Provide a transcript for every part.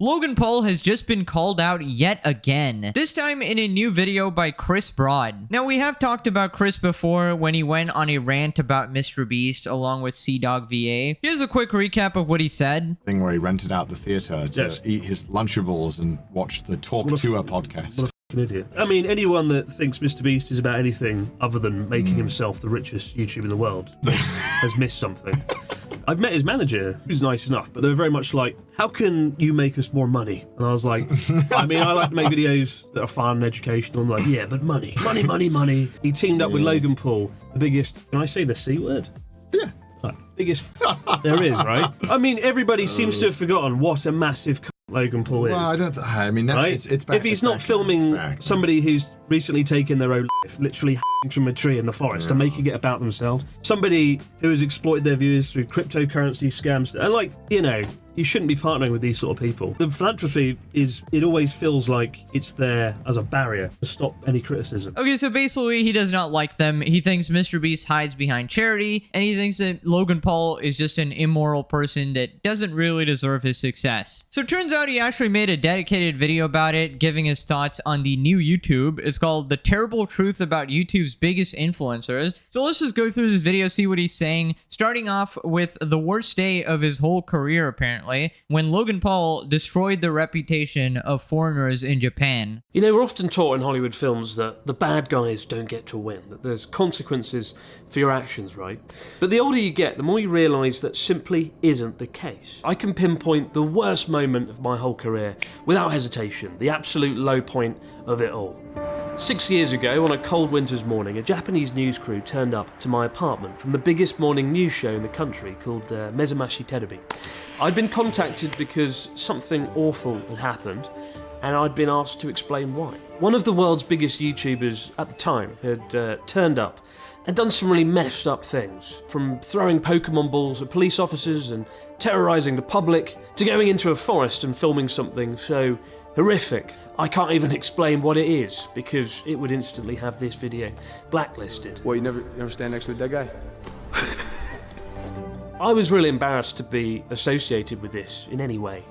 Logan Paul has just been called out yet again, this time in a new video by Chris Broad. Now, we have talked about Chris before when he went on a rant about Mr. Beast along with C-Dog VA. Here's a quick recap of what he said. Thing where he rented out the theater to eat his Lunchables and watch the Talk Tour podcast. What a f***ing idiot. I mean, anyone that thinks Mr. Beast is about anything other than making himself the richest YouTuber in the world has missed something. I've met his manager, who's nice enough, but they were very much like, how can you make us more money? And I was like, I mean, I like to make videos that are fun and educational. I'm like, yeah, but money. He teamed up with Logan Paul, the biggest, can I say the C word? Yeah. Biggest there is, right? I mean, everybody seems to have forgotten what a massive Logan Paul is. Well, I mean, right? It's back. If he's not filming somebody who's recently taken their own life, literally from a tree in the forest and making it about themselves, somebody who has exploited their viewers through cryptocurrency scams, and like, you know, you shouldn't be partnering with these sort of people. The philanthropy it always feels like it's there as a barrier to stop any criticism. Okay, so basically he does not like them. He thinks Mr. Beast hides behind charity, and he thinks that Logan Paul is just an immoral person that doesn't really deserve his success. So it turns out he actually made a dedicated video about it, giving his thoughts on the new YouTube. It's called The Terrible Truth About YouTube's Biggest Influencers. So let's just go through this video, see what he's saying, starting off with the worst day of his whole career, apparently, when Logan Paul destroyed the reputation of foreigners in Japan. You know, we're often taught in Hollywood films that the bad guys don't get to win, that there's consequences for your actions, right? But the older you get, the more you realise that simply isn't the case. I can pinpoint the worst moment of my whole career without hesitation, the absolute low point of it all. 6 years ago, on a cold winter's morning, a Japanese news crew turned up to my apartment from the biggest morning news show in the country called Mezamashi Terebi. I'd been contacted because something awful had happened, and I'd been asked to explain why. One of the world's biggest YouTubers at the time had turned up and done some really messed up things, from throwing Pokemon balls at police officers and terrorising the public, to going into a forest and filming something so horrific I can't even explain what it is, because it would instantly have this video blacklisted. Well, you never stand next to a dead guy? I was really embarrassed to be associated with this in any way.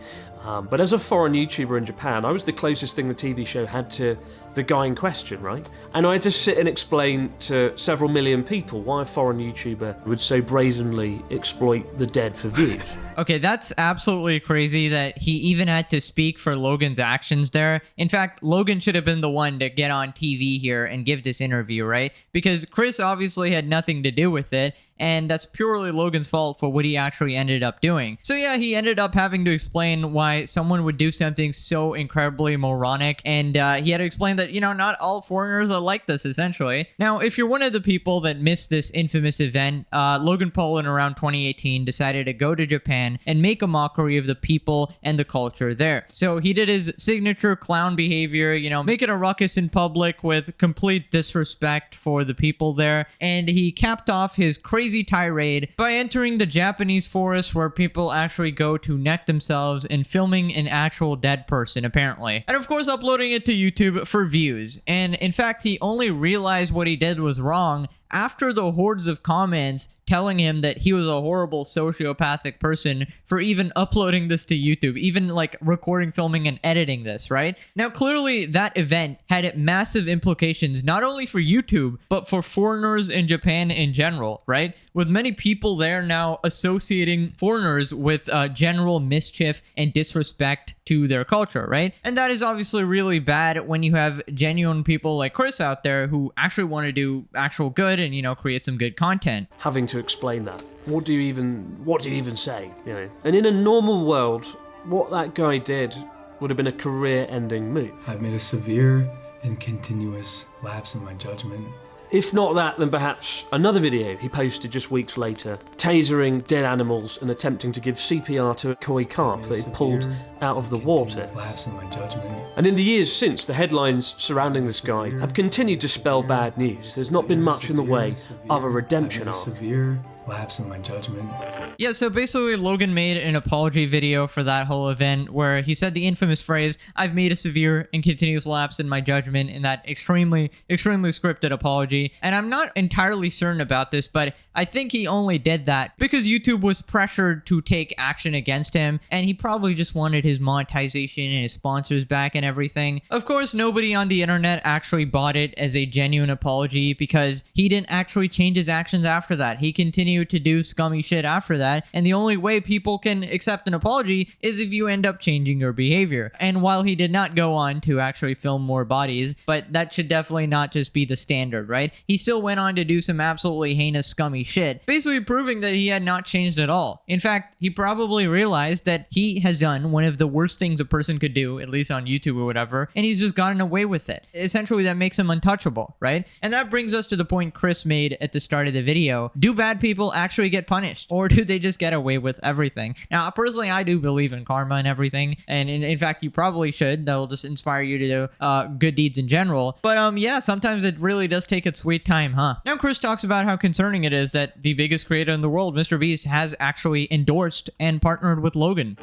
But as a foreign YouTuber in Japan, I was the closest thing the TV show had to the guy in question, right? And I had to sit and explain to several million people why a foreign YouTuber would so brazenly exploit the dead for views. Okay, that's absolutely crazy that he even had to speak for Logan's actions there. In fact, Logan should have been the one to get on TV here and give this interview, right? Because Chris obviously had nothing to do with it, and that's purely Logan's fault for what he actually ended up doing. So yeah, he ended up having to explain why someone would do something so incredibly moronic, and he had to explain that, you know, not all foreigners are like this, essentially. Now, if you're one of the people that missed this infamous event, Logan Paul in around 2018 decided to go to Japan and make a mockery of the people and the culture there. So he did his signature clown behavior, you know, making a ruckus in public with complete disrespect for the people there, and he capped off his crazy tirade by entering the Japanese forest where people actually go to neck themselves and filming an actual dead person, apparently. And of course uploading it to YouTube for views. And in fact, he only realized what he did was wrong after the hordes of comments telling him that he was a horrible sociopathic person for even uploading this to YouTube, even like recording, filming, and editing this, right? Now, clearly that event had massive implications, not only for YouTube, but for foreigners in Japan in general, right? With many people there now associating foreigners with general mischief and disrespect to their culture, right? And that is obviously really bad when you have genuine people like Chris out there who actually want to do actual good and, you know, create some good content. Having to explain that, what do you even say, you know? And in a normal world, what that guy did would have been a career-ending move. I've made a severe and continuous lapse in my judgment. If not that, then perhaps another video he posted just weeks later, tasering dead animals and attempting to give CPR to a koi carp that he'd pulled out of the water. Lapse in my judgment. And in the years since, the headlines surrounding this guy have continued to spell bad news. There's not been much in the way of a redemption arc. Severe lapse in my judgment. Yeah, so basically Logan made an apology video for that whole event where he said the infamous phrase, "I've made a severe and continuous lapse in my judgment," in that extremely scripted apology. And I'm not entirely certain about this, but I think he only did that because YouTube was pressured to take action against him, and he probably just wanted his monetization and his sponsors back and everything. Of course, nobody on the internet actually bought it as a genuine apology because he didn't actually change his actions after that. He continued to do scummy shit after that, and the only way people can accept an apology is if you end up changing your behavior. And while he did not go on to actually film more bodies, but that should definitely not just be the standard, right? He still went on to do some absolutely heinous scummy shit, basically proving that he had not changed at all. In fact, he probably realized that he has done one of the worst things a person could do, at least on YouTube or whatever, and he's just gotten away with it. Essentially, that makes him untouchable, right? And that brings us to the point Chris made at the start of the video. Do bad people actually get punished, or do they just get away with everything? Now, personally, I do believe in karma and everything, and in fact, you probably should. That'll just inspire you to do good deeds in general. But yeah, sometimes it really does take its sweet time, huh? Now, Chris talks about how concerning it is that the biggest creator in the world, MrBeast, has actually endorsed and partnered with Logan.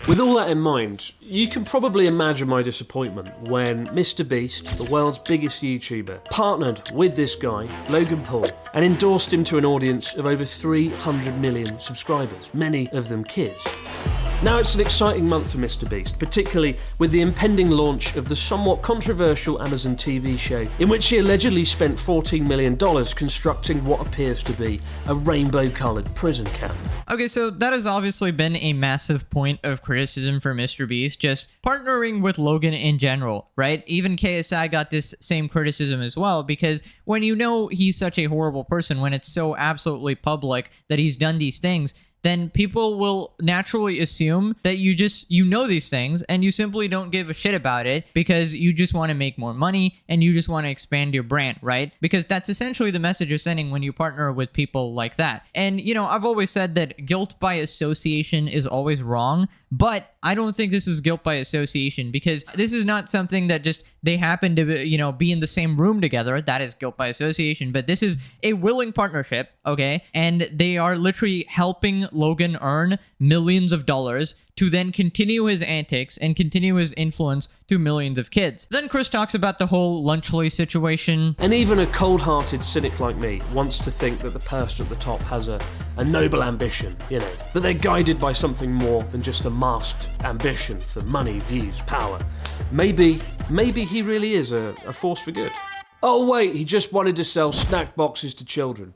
With all that in mind, you can probably imagine my disappointment when MrBeast, the world's biggest YouTuber, partnered with this guy, Logan Paul, and endorsed him to an audience of over 300 million subscribers, many of them kids. Now it's an exciting month for MrBeast, particularly with the impending launch of the somewhat controversial Amazon TV show, in which he allegedly spent $14 million constructing what appears to be a rainbow-coloured prison camp. Okay, so that has obviously been a massive point of criticism for MrBeast, just partnering with Logan in general, right? Even KSI got this same criticism as well, because when you know he's such a horrible person, when it's so absolutely public that he's done these things, then people will naturally assume that you know these things and you simply don't give a shit about it because you just want to make more money and you just want to expand your brand, right? Because that's essentially the message you're sending when you partner with people like that. And, you know, I've always said that guilt by association is always wrong, but I don't think this is guilt by association because this is not something that just they happen to, be in the same room together. That is guilt by association, but this is a willing partnership, okay? And they are literally helping Logan earn millions of dollars to then continue his antics and continue his influence to millions of kids. Then Chris talks about the whole Lunchly situation. And even a cold-hearted cynic like me wants to think that the person at the top has a noble ambition, that they're guided by something more than just a masked ambition for money, views, power. Maybe he really is a force for good. Oh wait, he just wanted to sell snack boxes to children.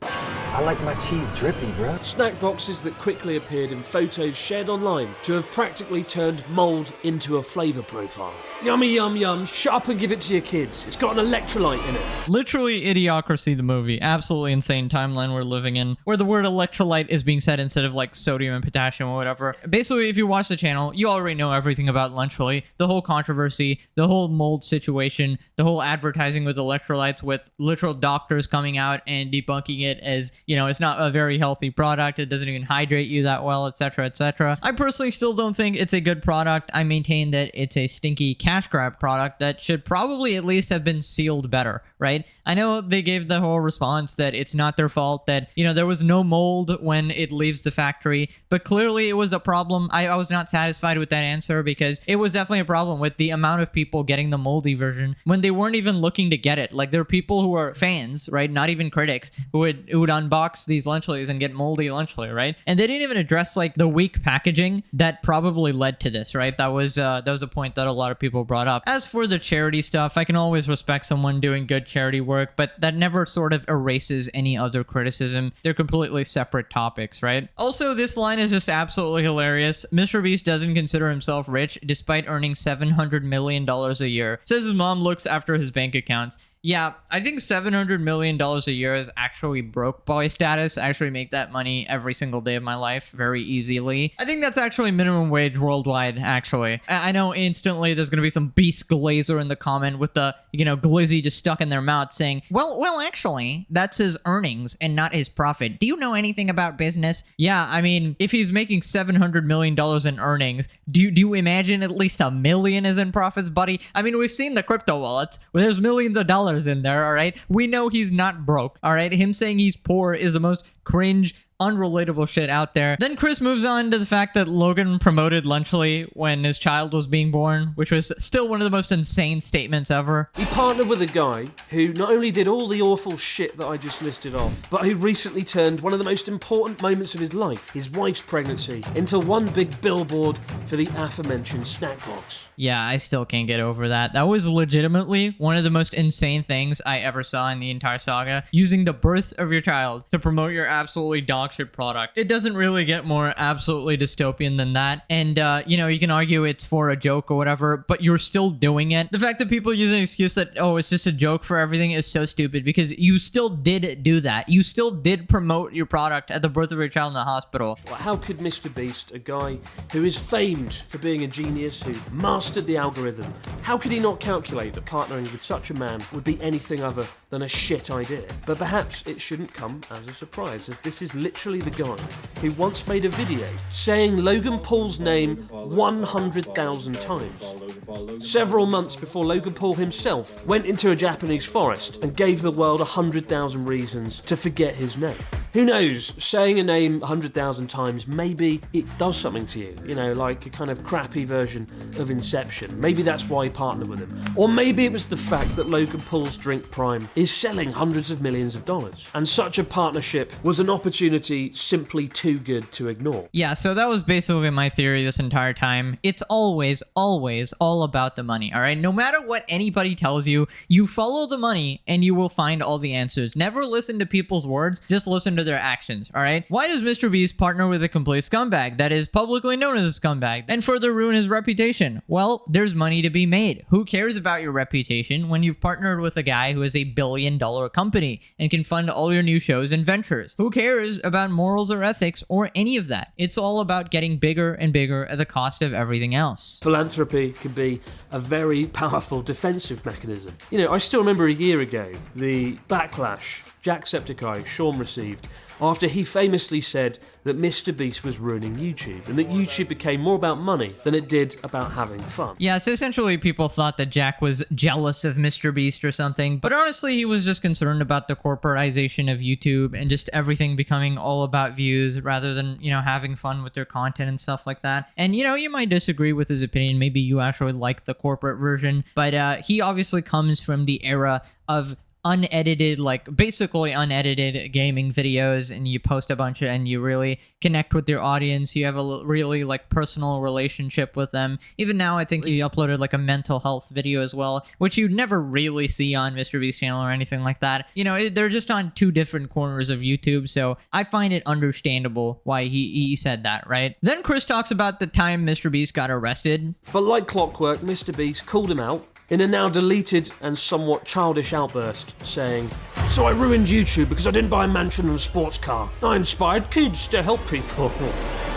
I like my cheese drippy, bro. Snack boxes that quickly appeared in photos shared online to have practically turned mould into a flavour profile. Yummy yum yum, shut up and give it to your kids. It's got an electrolyte in it. Literally Idiocracy, the movie. Absolutely insane timeline we're living in, where the word electrolyte is being said instead of like sodium and potassium or whatever. Basically, if you watch the channel, you already know everything about Lunchly, the whole controversy, the whole mold situation, the whole advertising with electrolytes with literal doctors coming out and debunking it as, it's not a very healthy product. It doesn't even hydrate you that well, etc., etc. I personally still don't think it's a good product. I maintain that it's a stinky cash grab product that should probably at least have been sealed better, right? I know they gave the whole response that it's not their fault, that, there was no mold when it leaves the factory, but clearly it was a problem. I was not satisfied with that answer because it was definitely a problem with the amount of people getting the moldy version when they weren't even looking to get it. Like, there are people who are fans, right? Not even critics, who would unbox these Lunchlys and get moldy Lunchly, right? And they didn't even address like the weak packaging that probably led to this, right? That was a point that a lot of people brought up. As for the charity stuff, I can always respect someone doing good charity work, but that never sort of erases any other criticism. They're completely separate topics, right? Also, this line is just absolutely hilarious. MrBeast doesn't consider himself rich despite earning $700 million a year. Says his mom looks after his bank accounts. Yeah, I think $700 million a year is actually broke boy status. I actually make that money every single day of my life very easily. I think that's actually minimum wage worldwide, actually. I know instantly there's going to be some beast glazer in the comment with the, glizzy just stuck in their mouth saying, well, actually, that's his earnings and not his profit. Do you know anything about business? Yeah, I mean, if he's making $700 million in earnings, do you imagine at least $1 million is in profits, buddy? I mean, we've seen the crypto wallets where there's millions of dollars in there, all right? We know he's not broke, all right? Him saying he's poor is the most cringe, unrelatable shit out there. Then Chris moves on to the fact that Logan promoted Lunchly when his child was being born, which was still one of the most insane statements ever. He partnered with a guy who not only did all the awful shit that I just listed off, but who recently turned one of the most important moments of his life, his wife's pregnancy, into one big billboard for the aforementioned snack box. Yeah, I still can't get over that. That was legitimately one of the most insane things I ever saw in the entire saga. Using the birth of your child to promote your absolutely dog shit product. It doesn't really get more absolutely dystopian than that. And, you know, you can argue it's for a joke or whatever, but you're still doing it. The fact that people use an excuse that, oh, it's just a joke for everything is so stupid because you still did do that. You still did promote your product at the birth of your child in the hospital. Well, how could Mr. Beast, a guy who is famed for being a genius, who mastered the algorithm, how could he not calculate that partnering with such a man would be anything other than a shit idea? But perhaps it shouldn't come as a surprise, as this is literally the guy who once made a video saying Logan Paul's name 100,000 times. Several months before Logan Paul himself went into a Japanese forest and gave the world 100,000 reasons to forget his name. Who knows, saying a name 100,000 times, maybe it does something to you, you know, like a kind of crappy version of Inception. Maybe that's why he partnered with him. Or maybe it was the fact that Logan Paul's drink Prime is selling hundreds of millions of dollars, and such a partnership was an opportunity simply too good to ignore. Yeah, so that was basically my theory this entire time. It's always, always all about the money, all right? No matter what anybody tells you, you follow the money and you will find all the answers. Never listen to people's words, just listen to their actions, all right? Why does Mr. Beast partner with a complete scumbag that is publicly known as a scumbag and further ruin his reputation? Well, there's money to be made. Who cares about your reputation when you've partnered with a guy who has a billion-dollar company and can fund all your new shows and ventures? Who cares about morals or ethics or any of that? It's all about getting bigger and bigger at the cost of everything else. Philanthropy can be a very powerful defensive mechanism. You know, I still remember a year ago the backlash Jacksepticeye Sean received after he famously said that Mr. Beast was ruining YouTube and that YouTube became more about money than it did about having fun. Yeah, so essentially people thought that Jack was jealous of Mr. Beast or something, but honestly he was just concerned about the corporatization of YouTube and just everything becoming all about views rather than, you know, having fun with their content and stuff like that. And, you know, you might disagree with his opinion. Maybe you actually like the corporate version, but he obviously comes from the era of unedited, like basically unedited gaming videos, and you post a bunch of, and you really connect with your audience. You have a really like personal relationship with them. Even now, I think you uploaded like a mental health video as well, which you'd never really see on Mr. Beast's channel or anything like that. You know, they're just on two different corners of YouTube, so I find it understandable why he said that, right? Then Chris talks about the time Mr. Beast got arrested. But like clockwork, Mr. Beast called him out in a now deleted and somewhat childish outburst, saying, "So I ruined YouTube because I didn't buy a mansion and a sports car. I inspired kids to help people."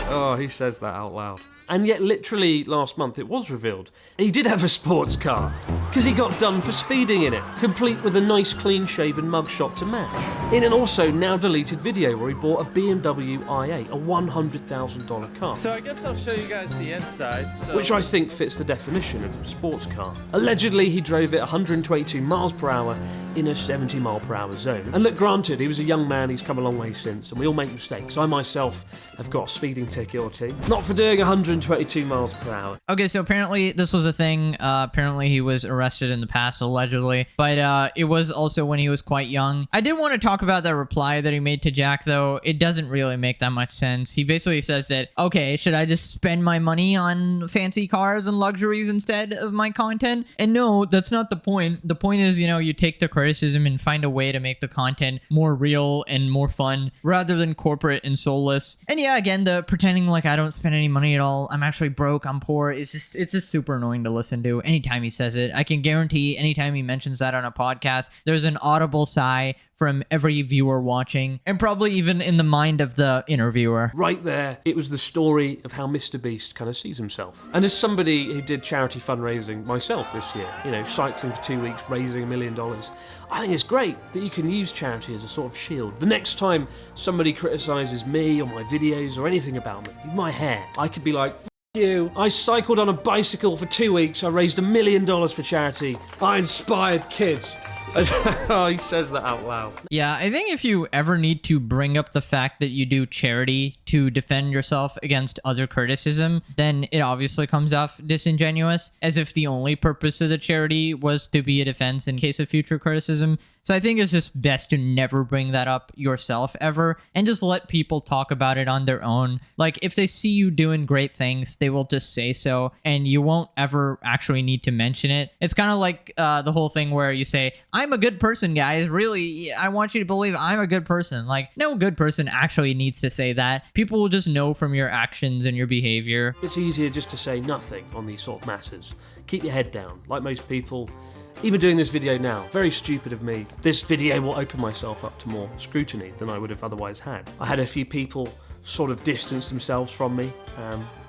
Oh, he says that out loud. And yet literally last month it was revealed he did have a sports car, because he got done for speeding in it, complete with a nice clean shaven mugshot to match, in an also now deleted video where he bought a BMW i8, a $100,000 car. So I guess I'll show you guys the inside. Which I think fits the definition of a sports car. Allegedly he drove it 122 miles per hour in a 70 mile per hour zone. And look, granted, he was a young man, he's come a long way since, and we all make mistakes. I myself have got a speeding ticket or two, not for doing 122 miles per hour. Okay, so apparently this was a thing. Apparently he was arrested in the past, allegedly, but it was also when he was quite young. I did want to talk about that reply that he made to Jack, though. It doesn't really make that much sense. He basically says that, okay, should I just spend my money on fancy cars and luxuries instead of my content? And no, that's not the point. The point is, you know, you take the criticism and find a way to make the content more real and more fun rather than corporate and soulless. And yeah, again, the pretending like I don't spend any money at all, I'm actually broke, I'm poor, it's just super annoying to listen to anytime he says it. I can guarantee anytime he mentions that on a podcast, there's an audible sigh from every viewer watching, and probably even in the mind of the interviewer. Right there, it was the story of how Mr. Beast kind of sees himself. And as somebody who did charity fundraising myself this year, you know, cycling for 2 weeks, raising $1 million, I think it's great that you can use charity as a sort of shield. The next time somebody criticises me or my videos or anything about me, my hair, I could be like, "F you, I cycled on a bicycle for 2 weeks, I raised $1 million for charity, I inspired kids." Oh, he says that out loud. Yeah, I think if you ever need to bring up the fact that you do charity to defend yourself against other criticism, then it obviously comes off disingenuous, as if the only purpose of the charity was to be a defense in case of future criticism. So I think it's just best to never bring that up yourself ever, and just let people talk about it on their own. Like, if they see you doing great things, they will just say so, and you won't ever actually need to mention it. It's kind of like the whole thing where you say, I'm a good person, guys. Really, I want you to believe I'm a good person. Like, no good person actually needs to say that. People will just know from your actions and your behavior. It's easier just to say nothing on these sort of matters. Keep your head down, like most people. Even doing this video now, very stupid of me. This video will open myself up to more scrutiny than I would have otherwise had. I had a few people sort of distance themselves from me,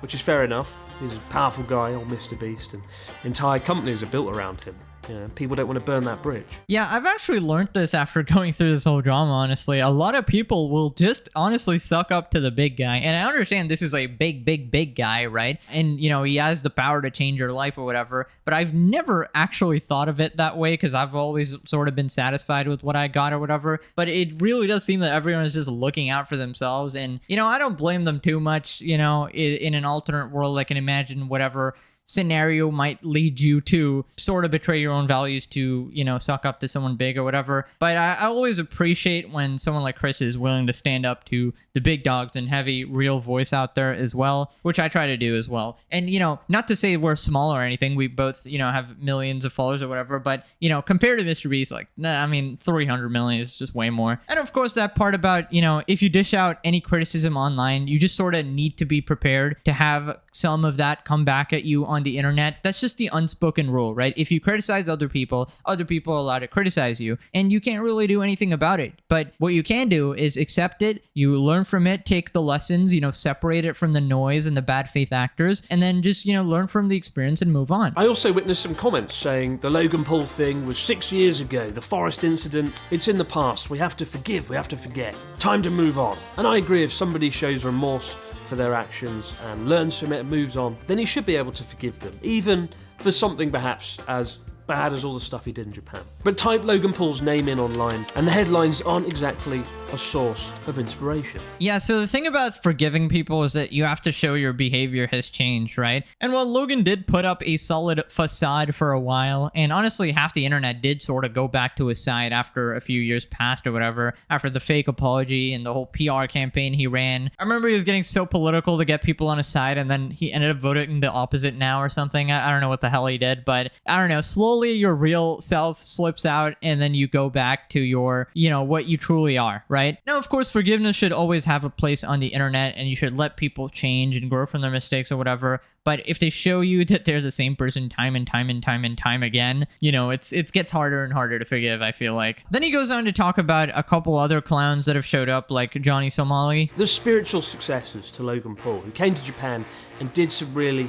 which is fair enough. He's a powerful guy, old Mr. Beast, and entire companies are built around him. You know, people don't want to burn that bridge. Yeah, I've actually learned this after going through this whole drama, honestly. A lot of people will just honestly suck up to the big guy. And I understand this is a big guy, right? And, you know, he has the power to change your life or whatever. But I've never actually thought of it that way, because I've always sort of been satisfied with what I got or whatever. But it really does seem that everyone is just looking out for themselves. And, you know, I don't blame them too much. You know, in an alternate world, I can imagine whatever scenario might lead you to sort of betray your own values to, you know, suck up to someone big or whatever. But I always appreciate when someone like Chris is willing to stand up to the big dogs and have a real voice out there as well, which I try to do as well. And, you know, not to say we're small or anything. We both, you know, have millions of followers or whatever. But, you know, compared to Mr. Beast, like, nah, I mean, 300 million is just way more. And of course, that part about, you know, if you dish out any criticism online, you just sort of need to be prepared to have some of that come back at you on the internet. That's just the unspoken rule, right? If you criticize other people are allowed to criticize you, and you can't really do anything about it. But what you can do is accept it, you learn from it, take the lessons, you know, separate it from the noise and the bad faith actors, and then just, you know, learn from the experience and move on. I also witnessed some comments saying the Logan Paul thing was 6 years ago, the Forest incident, it's in the past, we have to forgive, we have to forget, time to move on. And I agree, if somebody shows remorse for their actions and learns from it and moves on, then he should be able to forgive them, even for something perhaps as bad as all the stuff he did in Japan. But type Logan Paul's name in online and the headlines aren't exactly a source of inspiration. Yeah, so the thing about forgiving people is that you have to show your behavior has changed, right? And while Logan did put up a solid facade for a while, and honestly half the internet did sort of go back to his side after a few years passed or whatever, after the fake apology and the whole PR campaign he ran. I remember he was getting so political to get people on his side, and then he ended up voting the opposite now or something. I don't know what the hell he did, but I don't know, slowly your real self slips out, and then you go back to your, you know, what you truly are, right? Now, of course, forgiveness should always have a place on the internet, and you should let people change and grow from their mistakes or whatever. But if they show you that they're the same person time and time again, you know, it gets harder and harder to forgive, I feel like. Then he goes on to talk about a couple other clowns that have showed up, like Johnny Somali. The spiritual successors to Logan Paul, who came to Japan and did some really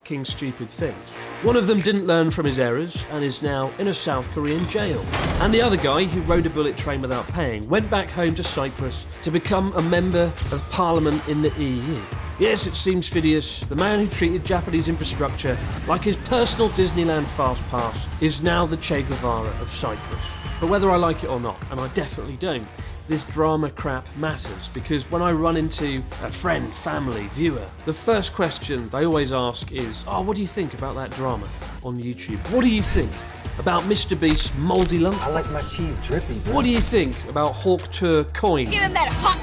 fucking stupid things. One of them didn't learn from his errors and is now in a South Korean jail. And the other guy, who rode a bullet train without paying, went back home to Cyprus to become a member of parliament in the EU. Yes, it seems Phidias, the man who treated Japanese infrastructure like his personal Disneyland fast pass, is now the Che Guevara of Cyprus. But whether I like it or not, and I definitely don't, this drama crap matters, because when I run into a friend, family, viewer, the first question they always ask is, oh, what do you think about that drama on YouTube? What do you think about Mr. Beast's mouldy lunch? I like my cheese drippy, bro. What do you think about Hawk Tour coin? Give him that hawk.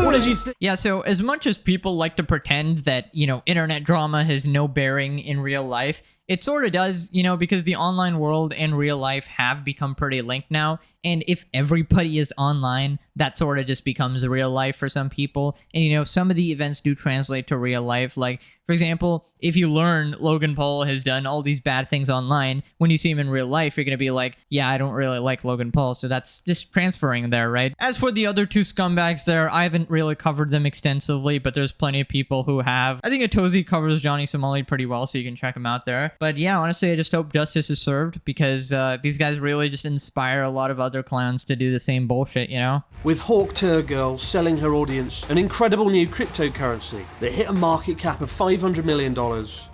What did you think? Yeah, so as much as people like to pretend that, you know, internet drama has no bearing in real life, it sort of does, you know, because the online world and real life have become pretty linked now. And if everybody is online, that sort of just becomes real life for some people. And, you know, some of the events do translate to real life. Like, for example, if you learn Logan Paul has done all these bad things online, when you see him in real life, you're going to be like, yeah, I don't really like Logan Paul. So that's just transferring there, right? As for the other two scumbags there, I haven't really covered them extensively, but there's plenty of people who have. I think Atozi covers Johnny Somali pretty well, so you can check him out there. But yeah, honestly, I just hope justice is served, because these guys really just inspire a lot of other clowns to do the same bullshit, you know? With Hawk Tour Girl selling her audience an incredible new cryptocurrency that hit a market cap of $500 million,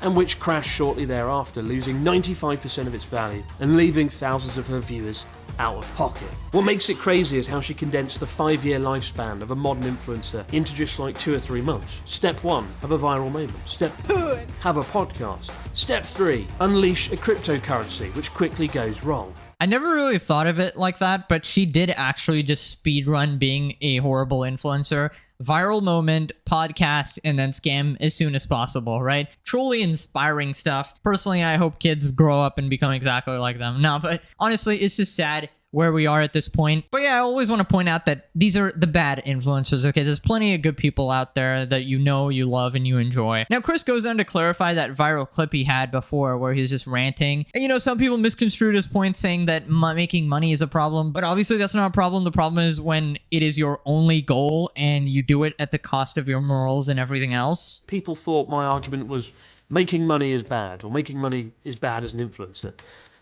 and which crashed shortly thereafter, losing 95% of its value and leaving thousands of her viewers out of pocket. What makes it crazy is how she condensed the 5-year lifespan of a modern influencer into just like 2 or 3 months. Step 1, have a viral moment. Step 2, have a podcast. Step 3, unleash a cryptocurrency, which quickly goes wrong. I never really thought of it like that, but she did actually just speedrun being a horrible influencer. Viral moment, podcast, and then scam as soon as possible, right? Truly inspiring stuff. Personally, I hope kids grow up and become exactly like them. No, but honestly, it's just sad where we are at this point. But yeah, I always want to point out that these are the bad influencers, okay? There's plenty of good people out there that you know, you love, and you enjoy. Now, Chris goes on to clarify that viral clip he had before where he's just ranting. And, you know, some people misconstrued his point saying that making money is a problem, but obviously that's not a problem. The problem is when it is your only goal and you do it at the cost of your morals and everything else. People thought my argument was making money is bad, or making money is bad as an influencer,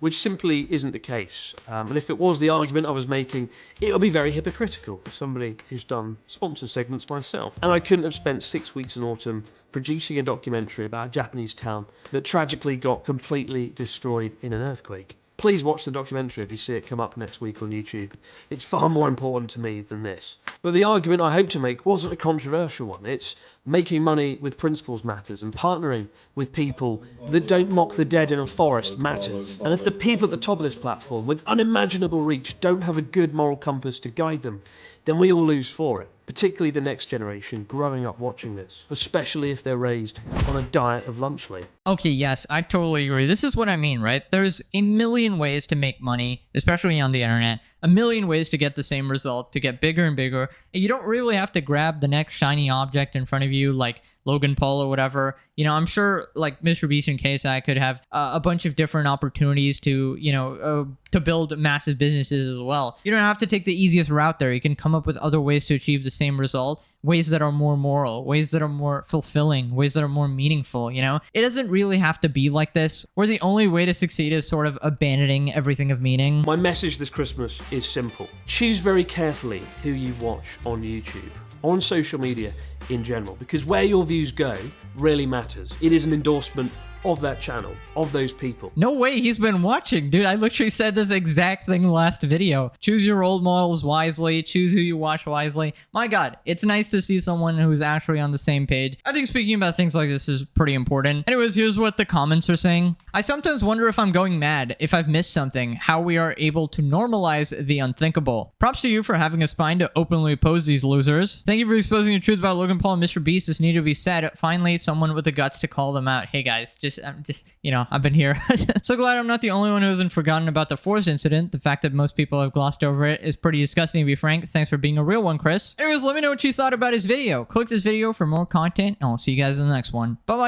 which simply isn't the case. And if it was the argument I was making, it would be very hypocritical for somebody who's done sponsor segments myself. And I couldn't have spent 6 weeks in autumn producing a documentary about a Japanese town that tragically got completely destroyed in an earthquake. Please watch the documentary if you see it come up next week on YouTube. It's far more important to me than this. But the argument I hope to make wasn't a controversial one. It's making money with principles matters, and partnering with people that don't mock the dead in a forest matters. And if the people at the top of this platform with unimaginable reach don't have a good moral compass to guide them, then we all lose for it. Particularly the next generation growing up watching this, especially if they're raised on a diet of lunch meat. Okay, yes, I totally agree. This is what I mean, right? There's a million ways to make money, especially on the internet. A million ways to get the same result, to get bigger and bigger. And you don't really have to grab the next shiny object in front of you like Logan Paul or whatever. You know, I'm sure like Mr. Beast and KSI could have a bunch of different opportunities to, you know, to build massive businesses as well. You don't have to take the easiest route there. You can come up with other ways to achieve the same result. Ways that are more moral, ways that are more fulfilling, ways that are more meaningful, you know? It doesn't really have to be like this, where the only way to succeed is sort of abandoning everything of meaning. My message this Christmas is simple. Choose very carefully who you watch on YouTube, on social media in general, because where your views go really matters. It is an endorsement of that channel, of those people. No way, he's been watching, dude. I literally said this exact thing last video. Choose your role models wisely, choose who you watch wisely. My God, it's nice to see someone who's actually on the same page. I think speaking about things like this is pretty important. Anyways, here's what the comments are saying. I sometimes wonder if I'm going mad, if I've missed something, how we are able to normalize the unthinkable. Props to you for having a spine to openly oppose these losers. Thank you for exposing the truth about Logan Paul and Mr. Beast. This needed to be said. Finally, someone with the guts to call them out. Hey guys, I'm just, you know, I've been here. So glad I'm not the only one who hasn't forgotten about the Force incident. The fact that most people have glossed over it is pretty disgusting, to be frank. Thanks for being a real one, Chris. Anyways, let me know what you thought about his video. Click this video for more content, and I'll see you guys in the next one. Bye-bye.